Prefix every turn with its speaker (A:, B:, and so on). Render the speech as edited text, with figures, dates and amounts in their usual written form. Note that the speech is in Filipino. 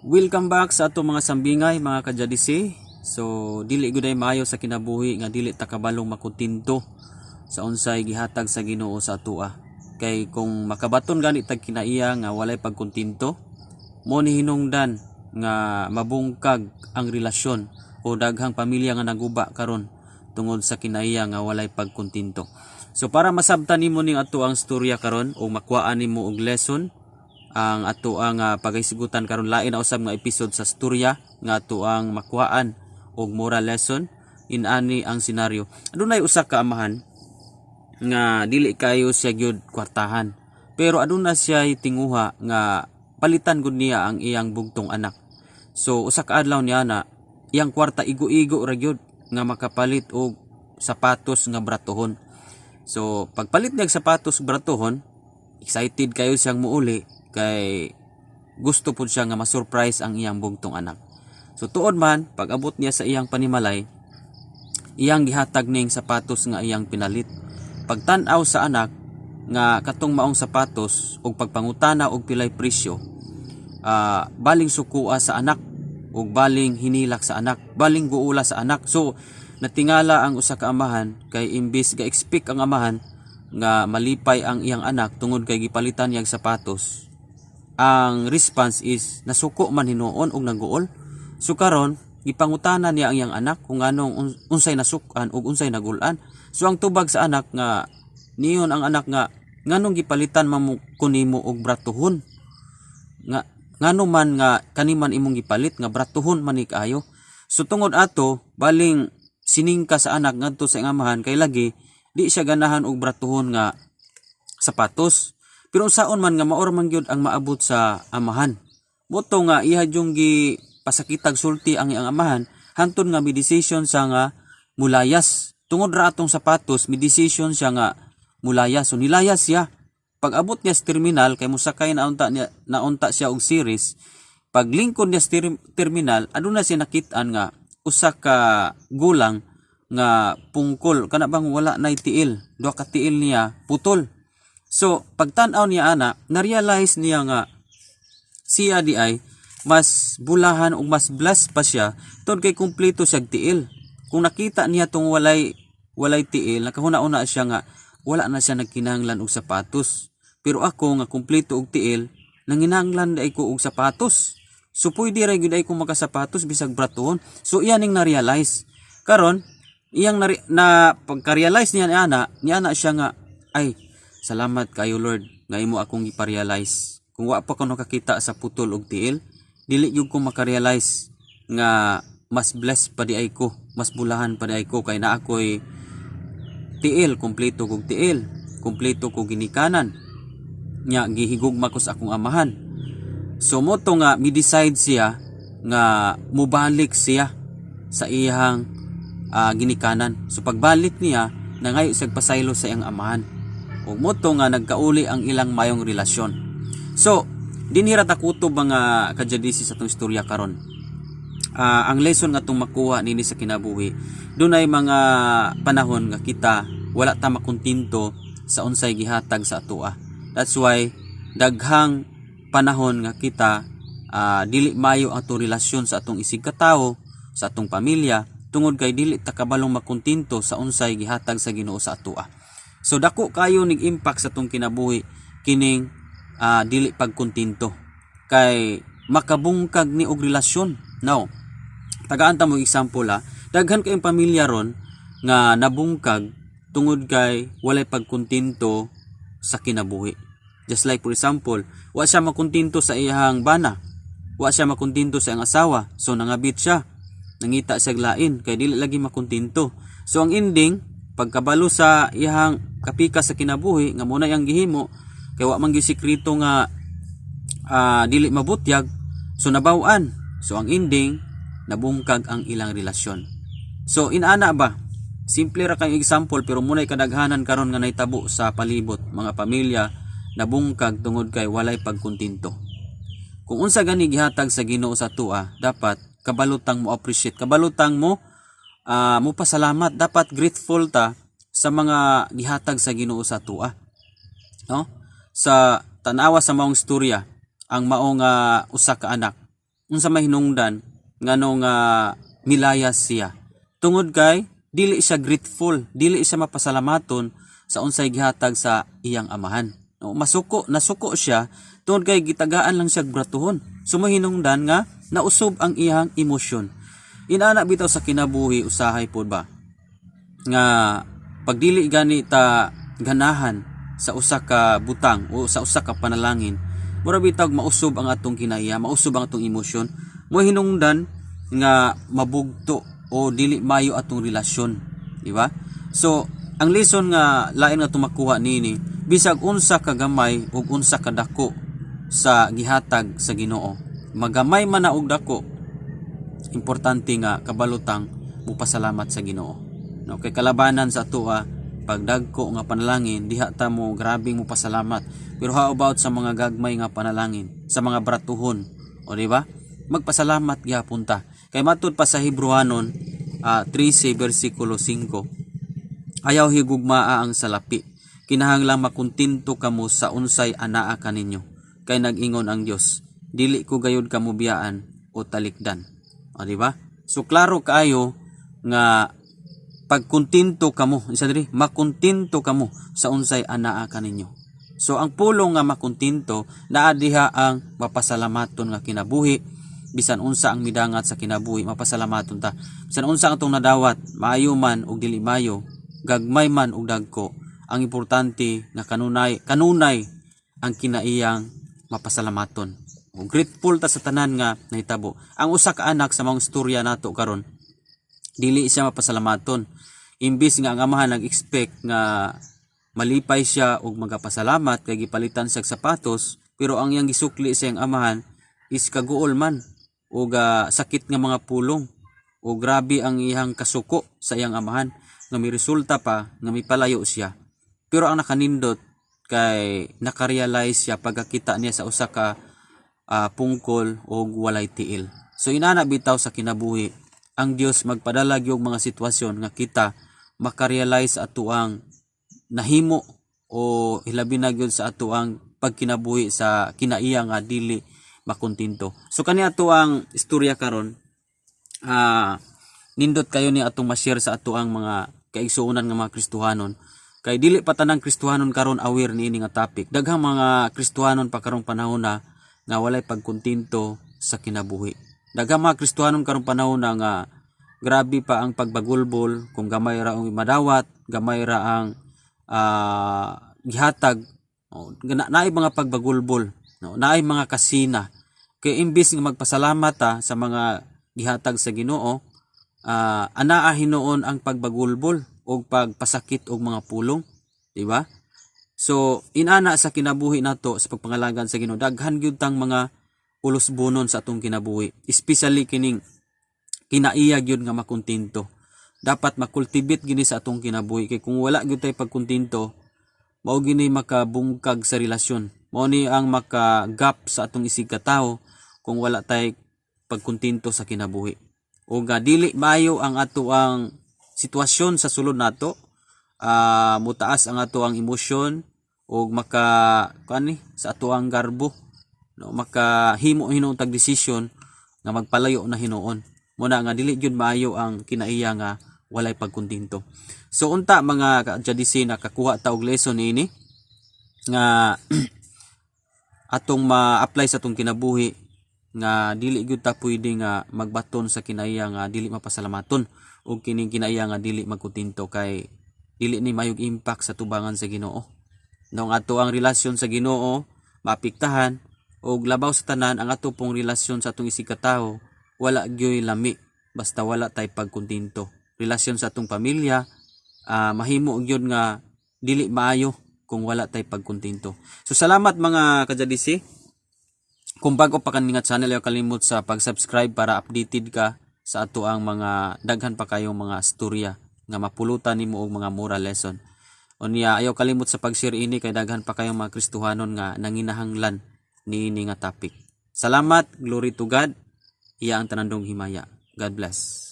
A: Welcome back sa ato mga sambingay mga kadyadisi. So dili gud ay maayo sa kinabuhi nga dili ta kabalong makutinto sa unsay gihatag sa Ginoo sa atoa. Kay kung makabaton gani tag kinaiya nga walay pagkuntinto, mo ni hinungdan nga mabungkag ang relasyon o daghang pamilya nga naguba karon tungod sa kinaiya nga walay pagkuntinto. So para masabtan nimo ning ato ang storya karon o makuhaan nimo og lesson ang ato ang pagahisgutan karon lain na usab nga episode sa storya nga ato ang makuhaan og moral lesson inani ang senaryo. Adunay usa ka amahan nga dili kayo siya gyud kwartahan, pero aduna siya tinguha nga palitan gud niya ang iyang bugtong anak. So usa ka adlaw niya na iyang kwarta igo-igo ra gyud nga makapalit og sapatos nga bratohon. So pagpalit niya og sapatos bratohon, excited kayo siyang muuli kay gusto pud siya nga ma-surprise ang iyang bugtong anak. So tuod man pag abot niya sa iyang panimalay, iyang gihatag ning sapatos nga iyang pinalit. Pagtan-aw sa anak nga katong maong sapatos ug pagpangutana og pilay presyo, baling sukua sa anak ug baling hinilak sa anak, baling guula sa anak. So natingala ang usa ka amahan kay imbis ga expect ang amahan nga malipay ang iyang anak tungod kay gipalitan niyang sapatos, ang response is nasuko man hinuon og naguol. So karon gipangutana niya ang iyang anak kung anong unsay nasukan ug unsay nagulan. So ang tubag sa anak nga niyon ang anak nga nganong gipalitan man ko nimo og bratohon, nga ngano man nga kaniman imong gipalit nga bratohon man ni kaayo. So tungod ato baling siningka sa anak ngadto sa amahan kay lagi di siya ganahan og bratohon nga sapatos. Pero saon man nga maor man gyud ang maabot sa amahan. Moto nga iha yung gi pasakitag sulti ang iyang amahan hangtod nga mi decision sa nga mulayas. Tungod ra atong sapatos mi decision siya nga mulayas. So nilayas siya. Pag abot niya sa terminal kay musakay naunta siya og series. Pag lingkod niya sa terminal, aduna siya nakit-an nga usa ka gulang nga pungkol kana bang wala nay tiil. Duha ka tiil niya putol. So, pagtan-aw niya ana, na-realize niya nga siya di ay mas bulahan o mas blessed pa siya tungod kay kumpleto siya tiil. Kung nakita niya tong walay tiil, nakahuna-una siya nga wala na siya nagkinahanglan og sapatos. Pero ako nga kumpleto og tiil, nanginahanglan day ko og sapatos. So, pwede ra gyud ay ko makasapatos bisag bratohon. So, iyan ning na-realize. Karon, iyang pagka-realize niya ana siya nga ay salamat kayo Lord nga imo akong iparealize. Kung wa pa ko nakakita sa putol og tiil, dili gyud ko makarealize nga mas blessed pa di ay ko, mas bulahan pa di ay ko kay naa ako'y tiil, kumpleto kog tiil, kumpleto kog ginikanan. Nya gihigugma ko sa akong amahan. So moto nga mi-decide siya nga mubalik siya sa iyang ginikanan. So pagbalik niya, nangayo siya pasaylo sa iyang amahan. O moto nga nagkauli ang ilang mayong relasyon. So, dinhira ta kutob mga kadyadisi sa itong istorya karon. Ang lesson nga itong makuha nini sa kinabuhi, dunay mga panahon nga kita wala ta makuntinto sa unsay gihatag sa atoa. That's why daghang panahon nga kita dili mayo atong relasyon sa atong isig katawo, sa atong pamilya tungod kay dili ta kabalong makuntinto sa unsay gihatag sa Ginoo sa atoa. So dako kayo ning impact sa tong kinabuhi kining dili pagkuntinto kay makabungkag ni og relasyon. Now, tagaan ta mo example daghan kayong pamilya ron nga nabungkag tungod kay walay pagkuntinto sa kinabuhi. Just like for example, wa siya makuntinto sa iyang bana, wa siya makuntinto sa iyang asawa, so nangabit siya, nangita siya lain kay dili lagi makuntinto. So ang ending pagkabalo sa iyang kapika sa kinabuhi nga muna yang gihimo kay wa man gisikreto nga dili mabutyag, so nabaw-an. So ang ending nabungkag ang ilang relasyon. So inana ba simple ra kay example pero munay kadaghanan karon nga nahitabo sa palibot mga pamilya nabungkag tungod kay walay pagkuntinto. Kung unsa gani gihatag sa Ginoo sa tua, dapat kabalutang mo appreciate, kabalutang mo pasalamat, dapat grateful ta sa mga gihatag sa Ginoo sa tua. No? Sa tanawa sa maong istorya, ang maong usa ka anak unsa may hinungdan ngano nga milayas siya. Tungod kay dili siya grateful, dili siya mapasalamaton sa unsay gihatag sa iyang amahan. No, nasuko siya tungod kay gitagaan lang siya gratuhon. Sumahinungdan nga nausob ang iyang emosyon. Inana bitaw sa kinabuhi usahay pod ba nga pagdili gani ta ganahan sa usa ka butang o sa usa ka panalangin, mura bitaw mausob ang atong kinaiya, mausob ang atong emosyon, mo hinungdan nga mabugto o dili mayo atong relasyon, di ba? So ang lesson nga lain nga tumakuha nini, bisag unsa ka gamay ug unsa ka dako sa gihatag sa Ginoo, magamay man na og dako, importante nga kabalutang mupasalamat sa Ginoo. No, kay kalabanan sa atoa pagdagko nga panalangin diha ta mo grabing mo pasalamat. Pero how about sa mga gagmay nga panalangin, sa mga bratuhon, o di ba? Magpasalamat gyapon ta. Kay matud pa sa Hebrewanon 13 versikulo 5, ayaw higugmaa ang salapi. Kinahanglang makuntinto kamo sa unsay anaa kaninyo. Kay nag-ingon ang Dios, dili ko gayud kamo biyaan o talikdan. O di ba? So klaro kaayo nga pagkuntinto kamo, isa diri, makuntinto kamo sa unsay anaa kaninyo. So ang pulong nga makuntinto naa diha ang mapasalamaton nga kinabuhi, bisan unsa ang midangat sa kinabuhi, mapasalamaton ta. Bisan unsa ang atong nadawat, maayo man ug dili maayo, gagmay man ug dagko, ang importante nga kanunay ang kinaiyang mapasalamaton. O grateful ta sa tanan nga nahitabo. Ang usa ka anak sa mga istorya nato karon, dili siya mapasalamaton. Imbis nga ang amahan nag-expect nga malipay siya og magapasalamat kay gipalitan siya sapatos, pero ang iyang gisukli sa iyang amahan is kaguol man og sakit nga mga pulong, o grabe ang iyang kasuko sa iyang amahan nga may resulta pa nga may palayo siya. Pero ang nakanindot kay nakarealize siya pagkakita niya sa usa ka pungkol o walay tiil. So inana bitaw sa kinabuhi, ang Dios magpadala gyud mga sitwasyon nga kita makarealize ato ang nahimo o hilabi na gyud sa ato ang pagkinabuhi sa kinaiya nga dili makuntinto. So kani ato ang istorya karon, nindot kayo ni atong ma-share sa ato ang mga kaigsuonan nga mga Kristohanon, kay dili pa tanang Kristohanon karon aware niini nga topic. Daghang mga Kristohanon pa karong panahon na nga walay pagkuntinto sa kinabuhi. Daghang mga Kristohanon karong panahon na nga grabe pa ang pagbagulbol, kung gamay ra ang madawat, gamay ra ang gihatag, naay mga pagbagulbol, no? Naay mga kasina. Kay imbis nga magpasalamat sa mga gihatag sa Ginoo, anaa hinuon ang pagbagulbol o pagpasakit og mga pulong, di ba? So inana sa kinabuhi nato sa pagpangalagan sa Ginoo, daghan gyud tang mga ulos-bunon sa atong kinabuhi, especially kining kinaiya gyud nga makuntinto. Dapat makultivate gini sa atong kinabuhi, kay kung wala gyud tay pagkuntinto, mao gini makabungkag sa relasyon, mao ni ang makagap sa atong isig ka tawo kung wala tay pagkuntinto sa kinabuhi. O dili maayo ang ato ang sitwasyon sa sulod nato, mutaas ang ato ang emosyon o sa ato ang garbo, no, makahimo hinuon tag desisyon nga magpalayo na hinuon. Muna nga dili gyud maayo ang kinaiya nga walay pagkuntinto. So unta mga JDC, nakakuha ta og lesson ini nga atong ma-apply sa atong kinabuhi, nga dili gyud ta pwede nga magbaton sa kinaiya nga dili mapasalamaton o kining kinaiya nga dili magkuntinto, kay dili ni mayog impact sa tubangan sa Ginoo. Nung ato ang relasyon sa Ginoo maapektahan, og labaw sa tanan ang ato pong relasyon sa atong isig ka tawo wala gyoy lami basta wala tay pagkuntinto. Relasyon sa atong pamilya mahimo gyud nga dili maayo kung wala tay pagkuntinto. So salamat mga ka-JDC. Kung bago pa ka nga channel, ayaw kalimot sa pag-subscribe para updated ka sa ato ang mga daghan pa kayong mga storya nga mapulutan nimo og mga moral lesson. Unya ayaw kalimot sa pag-share ini kay daghan pa kayong mga Kristohanon nga nanginahanglan niini nga topic. Salamat, glory to God. Iya ang tanandong himaya. God bless.